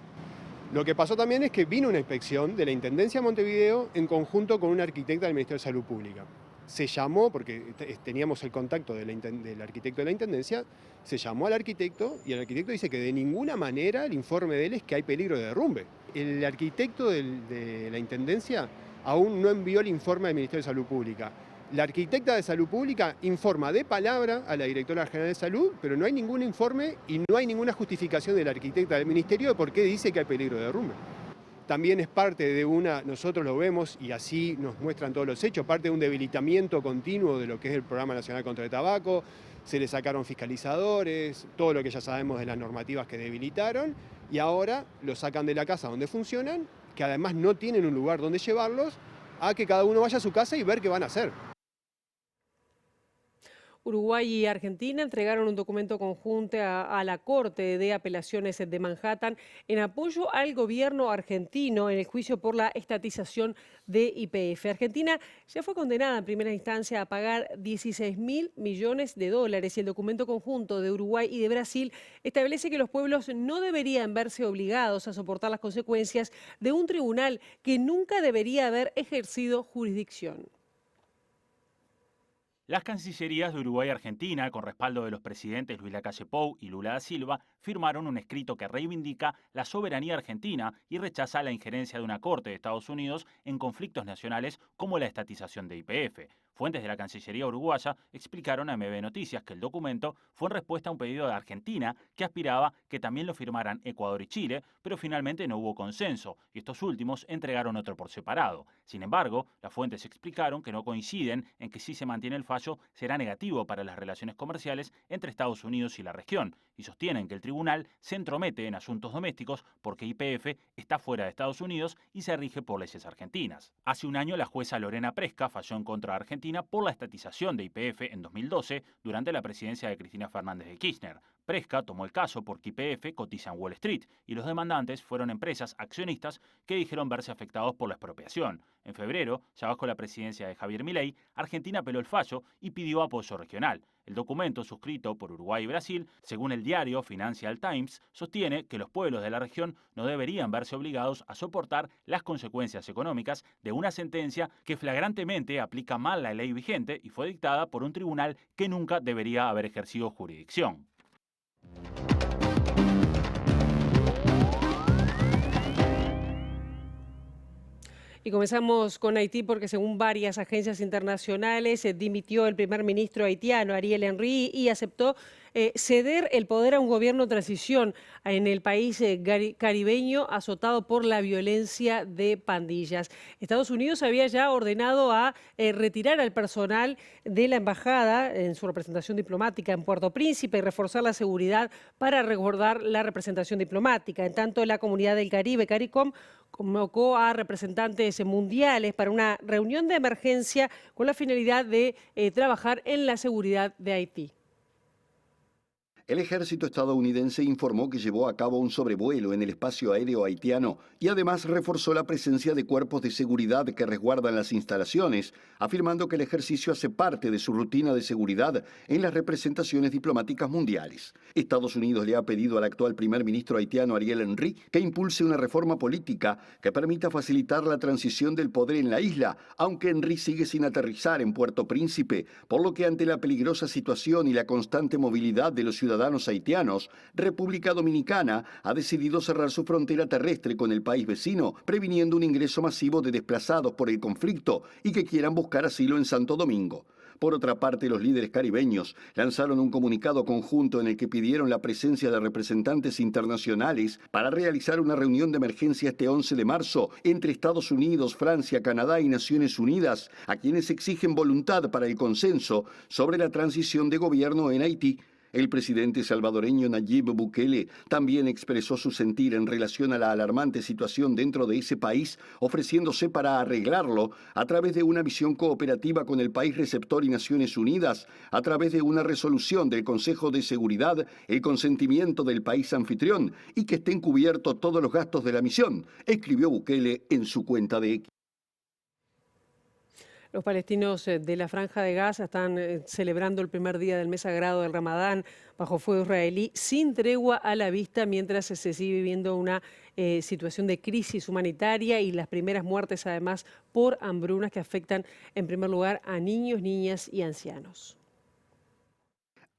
Lo que pasó también es que vino una inspección de la Intendencia de Montevideo en conjunto con una arquitecta del Ministerio de Salud Pública. Se llamó, porque teníamos el contacto del arquitecto de la Intendencia, se llamó al arquitecto y el arquitecto dice que de ninguna manera el informe de él es que hay peligro de derrumbe. El arquitecto de la Intendencia aún no envió el informe del Ministerio de Salud Pública. La arquitecta de Salud Pública informa de palabra a la Directora General de Salud, pero no hay ningún informe y no hay ninguna justificación de la arquitecta del Ministerio de por qué dice que hay peligro de derrumbe. También es parte de nosotros lo vemos y así nos muestran todos los hechos, parte de un debilitamiento continuo de lo que es el Programa Nacional contra el Tabaco. Se le sacaron fiscalizadores, todo lo que ya sabemos de las normativas que debilitaron, y ahora lo sacan de la casa donde funcionan, que además no tienen un lugar donde llevarlos, a que cada uno vaya a su casa y ver qué van a hacer. Uruguay y Argentina entregaron un documento conjunto a la Corte de Apelaciones de Manhattan en apoyo al gobierno argentino en el juicio por la estatización de YPF. Argentina ya fue condenada en primera instancia a pagar 16.000 millones de dólares y el documento conjunto de Uruguay y de Brasil establece que los pueblos no deberían verse obligados a soportar las consecuencias de un tribunal que nunca debería haber ejercido jurisdicción. Las cancillerías de Uruguay y Argentina, con respaldo de los presidentes Luis Lacalle Pou y Lula da Silva, firmaron un escrito que reivindica la soberanía argentina y rechaza la injerencia de una corte de Estados Unidos en conflictos nacionales como la estatización de YPF. Fuentes de la Cancillería uruguaya explicaron a MB Noticias que el documento fue en respuesta a un pedido de Argentina que aspiraba que también lo firmaran Ecuador y Chile, pero finalmente no hubo consenso y estos últimos entregaron otro por separado. Sin embargo, las fuentes explicaron que no coinciden en que si se mantiene el fallo será negativo para las relaciones comerciales entre Estados Unidos y la región y sostienen que el tribunal se entromete en asuntos domésticos porque YPF está fuera de Estados Unidos y se rige por leyes argentinas. Hace un año la jueza Lorena Presca falló en contra de Argentina por la estatización de YPF en 2012 durante la presidencia de Cristina Fernández de Kirchner. Presca tomó el caso porque YPF cotiza en Wall Street y los demandantes fueron empresas accionistas que dijeron verse afectados por la expropiación. En febrero, ya bajo la presidencia de Javier Milei, Argentina apeló el fallo y pidió apoyo regional. El documento, suscrito por Uruguay y Brasil, según el diario Financial Times, sostiene que los pueblos de la región no deberían verse obligados a soportar las consecuencias económicas de una sentencia que flagrantemente aplica mal la ley vigente y fue dictada por un tribunal que nunca debería haber ejercido jurisdicción. Y comenzamos con Haití porque según varias agencias internacionales dimitió el primer ministro haitiano Ariel Henry y aceptó ceder el poder a un gobierno de transición en el país caribeño azotado por la violencia de pandillas. Estados Unidos había ya ordenado a retirar al personal de la embajada en su representación diplomática en Puerto Príncipe y reforzar la seguridad para resguardar la representación diplomática. En tanto, la Comunidad del Caribe, CARICOM, convocó a representantes mundiales para una reunión de emergencia con la finalidad de trabajar en la seguridad de Haití. El ejército estadounidense informó que llevó a cabo un sobrevuelo en el espacio aéreo haitiano y además reforzó la presencia de cuerpos de seguridad que resguardan las instalaciones, afirmando que el ejercicio hace parte de su rutina de seguridad en las representaciones diplomáticas mundiales. Estados Unidos le ha pedido al actual primer ministro haitiano Ariel Henry que impulse una reforma política que permita facilitar la transición del poder en la isla, aunque Henry sigue sin aterrizar en Puerto Príncipe, por lo que ante la peligrosa situación y la constante movilidad de los ciudadanos haitianos, República Dominicana ha decidido cerrar su frontera terrestre con el país vecino, previniendo un ingreso masivo de desplazados por el conflicto y que quieran buscar asilo en Santo Domingo. Por otra parte, los líderes caribeños lanzaron un comunicado conjunto en el que pidieron la presencia de representantes internacionales para realizar una reunión de emergencia este 11 de marzo entre Estados Unidos, Francia, Canadá y Naciones Unidas, a quienes exigen voluntad para el consenso sobre la transición de gobierno en Haití. El presidente salvadoreño Nayib Bukele también expresó su sentir en relación a la alarmante situación dentro de ese país, ofreciéndose para arreglarlo a través de una visión cooperativa con el país receptor y Naciones Unidas, a través de una resolución del Consejo de Seguridad, el consentimiento del país anfitrión y que estén cubiertos todos los gastos de la misión, escribió Bukele en su cuenta de X. Los palestinos de la Franja de Gaza están celebrando el primer día del mes sagrado del Ramadán bajo fuego israelí sin tregua a la vista mientras se sigue viviendo una situación de crisis humanitaria y las primeras muertes además por hambrunas que afectan en primer lugar a niños, niñas y ancianos.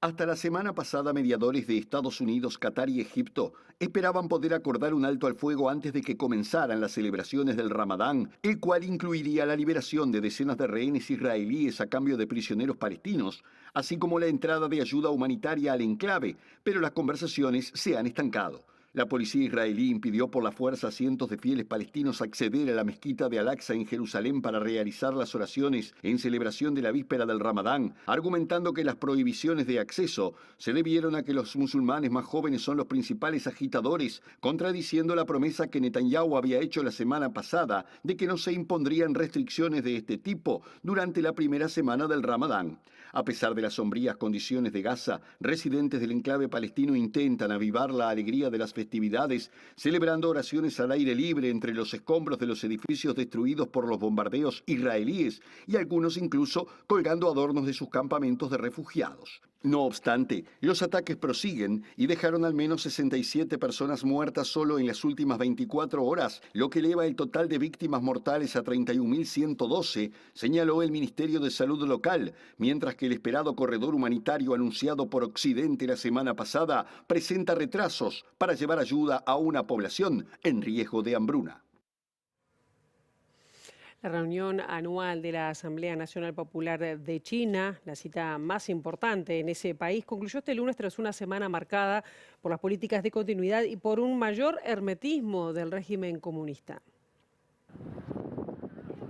Hasta la semana pasada, mediadores de Estados Unidos, Qatar y Egipto esperaban poder acordar un alto al fuego antes de que comenzaran las celebraciones del Ramadán, el cual incluiría la liberación de decenas de rehenes israelíes a cambio de prisioneros palestinos, así como la entrada de ayuda humanitaria al enclave, pero las conversaciones se han estancado. La policía israelí impidió por la fuerza a cientos de fieles palestinos acceder a la mezquita de Al-Aqsa en Jerusalén para realizar las oraciones en celebración de la víspera del Ramadán, argumentando que las prohibiciones de acceso se debieron a que los musulmanes más jóvenes son los principales agitadores, contradiciendo la promesa que Netanyahu había hecho la semana pasada de que no se impondrían restricciones de este tipo durante la primera semana del Ramadán. A pesar de las sombrías condiciones de Gaza, residentes del enclave palestino intentan avivar la alegría de las festividades, celebrando oraciones al aire libre entre los escombros de los edificios destruidos por los bombardeos israelíes y algunos incluso colgando adornos de sus campamentos de refugiados. No obstante, los ataques prosiguen y dejaron al menos 67 personas muertas solo en las últimas 24 horas, lo que eleva el total de víctimas mortales a 31.112, señaló el Ministerio de Salud local, mientras que el esperado corredor humanitario anunciado por Occidente la semana pasada presenta retrasos para llevar ayuda a una población en riesgo de hambruna. La reunión anual de la Asamblea Nacional Popular de China, la cita más importante en ese país, concluyó este lunes tras una semana marcada por las políticas de continuidad y por un mayor hermetismo del régimen comunista.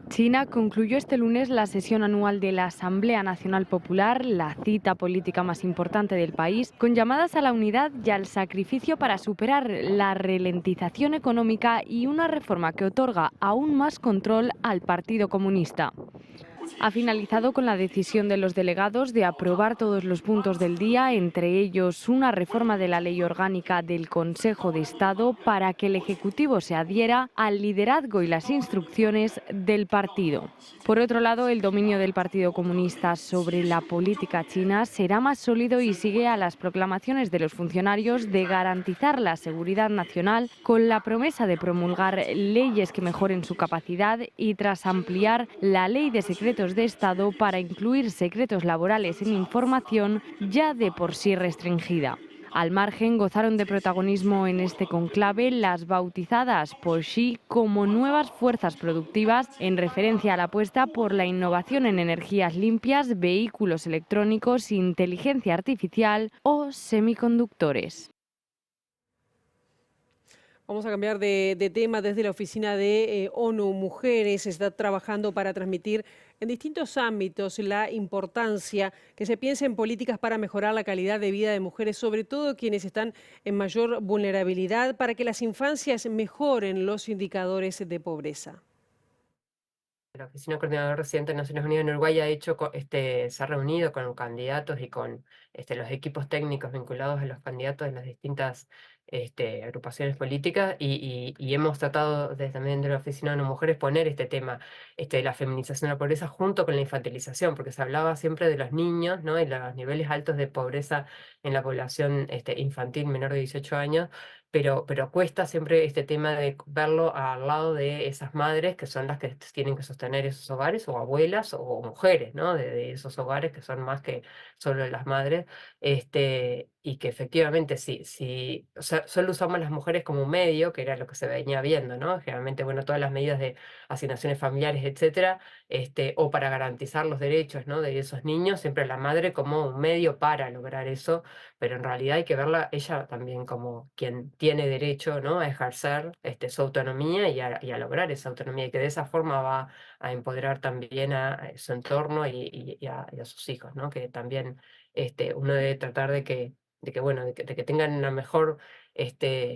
China concluyó este lunes la sesión anual de la Asamblea Nacional Popular, la cita política más importante del país, con llamadas a la unidad y al sacrificio para superar la ralentización económica y una reforma que otorga aún más control al Partido Comunista. Ha finalizado con la decisión de los delegados de aprobar todos los puntos del día, entre ellos una reforma de la Ley Orgánica del Consejo de Estado para que el Ejecutivo se adhiera al liderazgo y las instrucciones del partido. Por otro lado, el dominio del Partido Comunista sobre la política china será más sólido y sigue a las proclamaciones de los funcionarios de garantizar la seguridad nacional con la promesa de promulgar leyes que mejoren su capacidad y tras ampliar la Ley de Secretos de Estado para incluir secretos laborales en información ya de por sí restringida. Al margen, gozaron de protagonismo en este conclave las bautizadas por Xi como nuevas fuerzas productivas en referencia a la apuesta por la innovación en energías limpias, vehículos electrónicos, inteligencia artificial o semiconductores. Vamos a cambiar de tema. Desde la oficina de ONU Mujeres se está trabajando para transmitir en distintos ámbitos la importancia que se piense en políticas para mejorar la calidad de vida de mujeres, sobre todo quienes están en mayor vulnerabilidad, para que las infancias mejoren los indicadores de pobreza. La Oficina Coordinadora Residente de Naciones Unidas en Uruguay se ha reunido con candidatos y con los equipos técnicos vinculados a los candidatos de las distintas agrupaciones políticas y hemos tratado también de la Oficina de Mujeres poner este tema de la feminización de la pobreza junto con la infantilización, porque se hablaba siempre de los niños, ¿no? Y los niveles altos de pobreza en la población infantil menor de 18 años, pero cuesta siempre este tema de verlo al lado de esas madres que son las que tienen que sostener esos hogares, o abuelas o mujeres, ¿no? de esos hogares que son más que solo las madres, y que efectivamente o sea, solo usamos las mujeres como un medio, que era lo que se venía viendo, ¿no? Generalmente, bueno, todas las medidas de asignaciones familiares, etcétera, o para garantizar los derechos, ¿no? de esos niños, siempre la madre como un medio para lograr eso, pero en realidad hay que verla ella también como quien tiene derecho, ¿no? a ejercer su autonomía y a lograr esa autonomía, y que de esa forma va a empoderar también a su entorno y a sus hijos, ¿no? Que también uno debe tratar de que tengan una mejor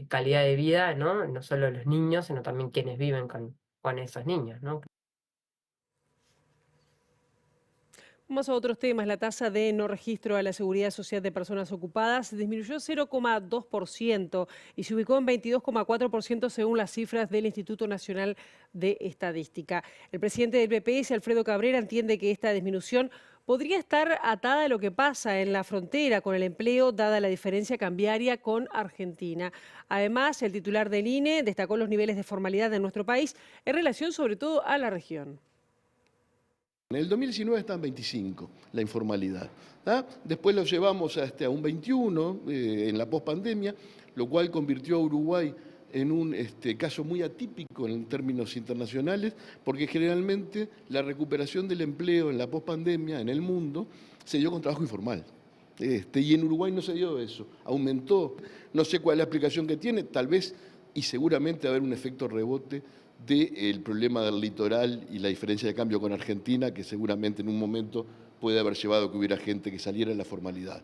calidad de vida, ¿no? No solo los niños, sino también quienes viven con esos niños, ¿no? Vamos a otros temas. La tasa de no registro a la Seguridad Social de personas ocupadas disminuyó 0,2% y se ubicó en 22,4% según las cifras del Instituto Nacional de Estadística. El presidente del BPS, Alfredo Cabrera, entiende que esta disminución podría estar atada a lo que pasa en la frontera con el empleo, dada la diferencia cambiaria con Argentina. Además, el titular del INE destacó los niveles de formalidad de nuestro país en relación sobre todo a la región. En el 2019 está en 25 la informalidad. Después lo llevamos a un 21 en la pospandemia, lo cual convirtió a Uruguay en un caso muy atípico en términos internacionales, porque generalmente la recuperación del empleo en la pospandemia en el mundo se dio con trabajo informal. Y en Uruguay no se dio eso, aumentó. No sé cuál es la aplicación que tiene, tal vez y seguramente va a haber un efecto rebote del problema del litoral y la diferencia de cambio con Argentina, que seguramente en un momento puede haber llevado a que hubiera gente que saliera de la formalidad.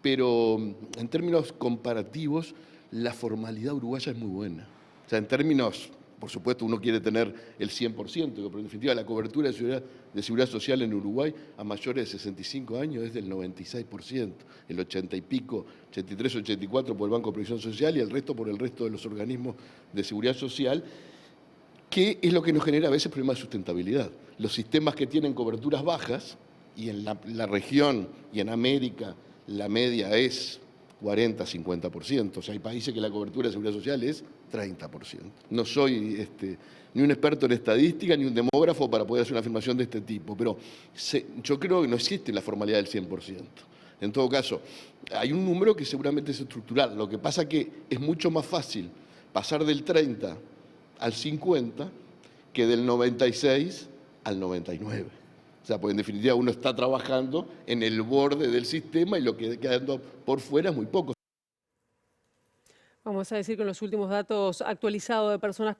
Pero en términos comparativos, la formalidad uruguaya es muy buena. O sea, en términos, por supuesto, uno quiere tener el 100%, pero en definitiva la cobertura de seguridad social en Uruguay a mayores de 65 años es del 96%, el 80 y pico, 83, 84 por el Banco de Previsión Social y el resto por el resto de los organismos de seguridad social, que es lo que nos genera a veces problemas de sustentabilidad. Los sistemas que tienen coberturas bajas, y en la región y en América la media es 40, 50%. O sea, hay países que la cobertura de seguridad social es 30%. No soy ni un experto en estadística ni un demógrafo para poder hacer una afirmación de este tipo, pero yo creo que no existe la formalidad del 100%. En todo caso, hay un número que seguramente es estructural. Lo que pasa es que es mucho más fácil pasar del 30 al 50 que del 96 al 99. O sea, pues en definitiva uno está trabajando en el borde del sistema y lo que queda por fuera es muy poco. Vamos a decir que en los últimos datos actualizados de personas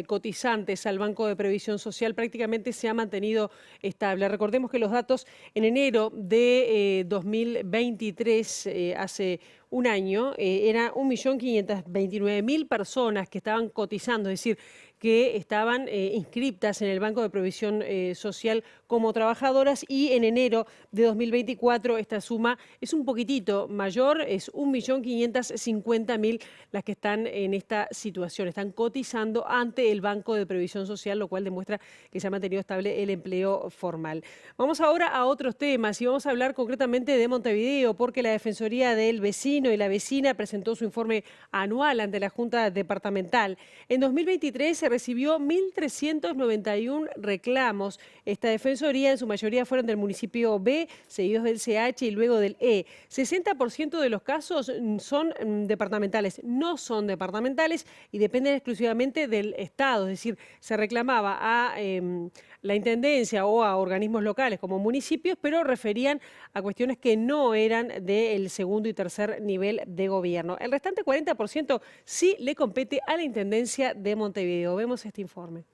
cotizantes al Banco de Previsión Social prácticamente se ha mantenido estable. Recordemos que los datos en enero de 2023, hace un año, era 1.529.000 personas que estaban cotizando, es decir, que estaban inscriptas en el Banco de Previsión Social como trabajadoras, y en enero de 2024 esta suma es un poquitito mayor, es 1.550.000 las que están en esta situación, están cotizando ante el Banco de Previsión Social, lo cual demuestra que se ha mantenido estable el empleo formal. Vamos ahora a otros temas y vamos a hablar concretamente de Montevideo, porque la Defensoría del Vecino y la Vecina presentó su informe anual ante la Junta Departamental. En 2023 se recibió 1.391 reclamos. Esta defensoría en su mayoría fueron del municipio B, seguidos del CH y luego del E. 60% de los casos son departamentales, no son departamentales y dependen exclusivamente del Estado, es decir, se reclamaba a la Intendencia o a organismos locales como municipios, pero referían a cuestiones que no eran del segundo y tercer nivel de gobierno. El restante 40% sí le compete a la Intendencia de Montevideo. Vemos este informe.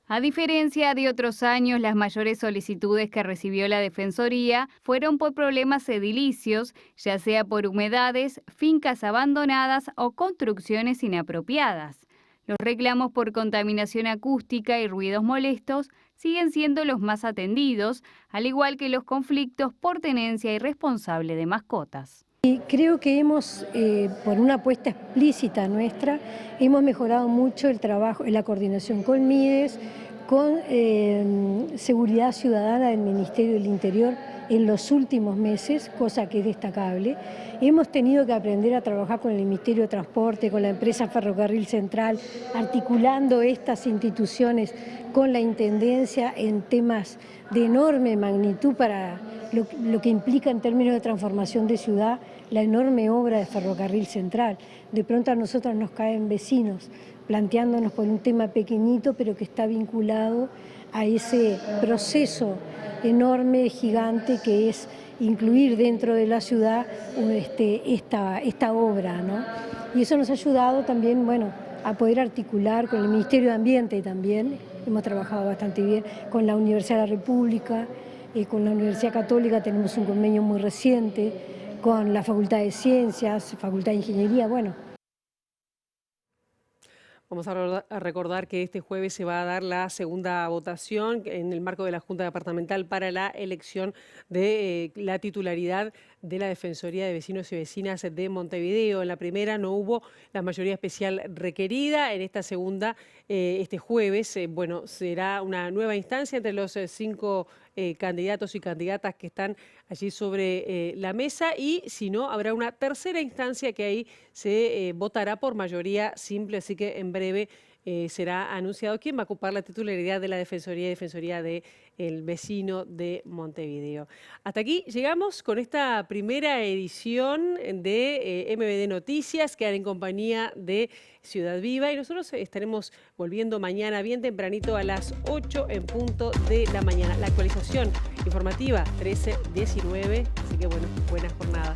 A diferencia de otros años, las mayores solicitudes que recibió la Defensoría fueron por problemas edilicios, ya sea por humedades, fincas abandonadas o construcciones inapropiadas. Los reclamos por contaminación acústica y ruidos molestos siguen siendo los más atendidos, al igual que los conflictos por tenencia irresponsable de mascotas. Y creo que hemos, por una apuesta explícita nuestra, hemos mejorado mucho el trabajo, la coordinación con MIDES, con Seguridad Ciudadana del Ministerio del Interior en los últimos meses, cosa que es destacable. Hemos tenido que aprender a trabajar con el Ministerio de Transporte, con la empresa Ferrocarril Central, articulando estas instituciones con la Intendencia en temas de enorme magnitud para lo que implica en términos de transformación de ciudad la enorme obra de Ferrocarril Central. De pronto a nosotros nos caen vecinos planteándonos por un tema pequeñito pero que está vinculado a ese proceso enorme, gigante, que es incluir dentro de la ciudad esta obra, ¿no? Y eso nos ha ayudado también, bueno, a poder articular con el Ministerio de Ambiente también, hemos trabajado bastante bien, con la Universidad de la República, con la Universidad Católica tenemos un convenio muy reciente, con la Facultad de Ciencias, Facultad de Ingeniería, bueno. Vamos a recordar que este jueves se va a dar la segunda votación en el marco de la Junta Departamental para la elección de la titularidad de la Defensoría de Vecinos y Vecinas de Montevideo. En la primera no hubo la mayoría especial requerida. En esta segunda, este jueves, bueno, será una nueva instancia entre los 5 candidatos y candidatas que están allí sobre la mesa, y si no, habrá una tercera instancia que ahí se votará por mayoría simple, así que en breve será anunciado quién va a ocupar la titularidad de la Defensoría del Vecino de Montevideo. Hasta aquí llegamos con esta primera edición de MBD Noticias, que en compañía de Ciudad Viva, y nosotros estaremos volviendo mañana bien tempranito a las 8 en punto de la mañana. La actualización informativa 13:19, así que bueno, buena jornada.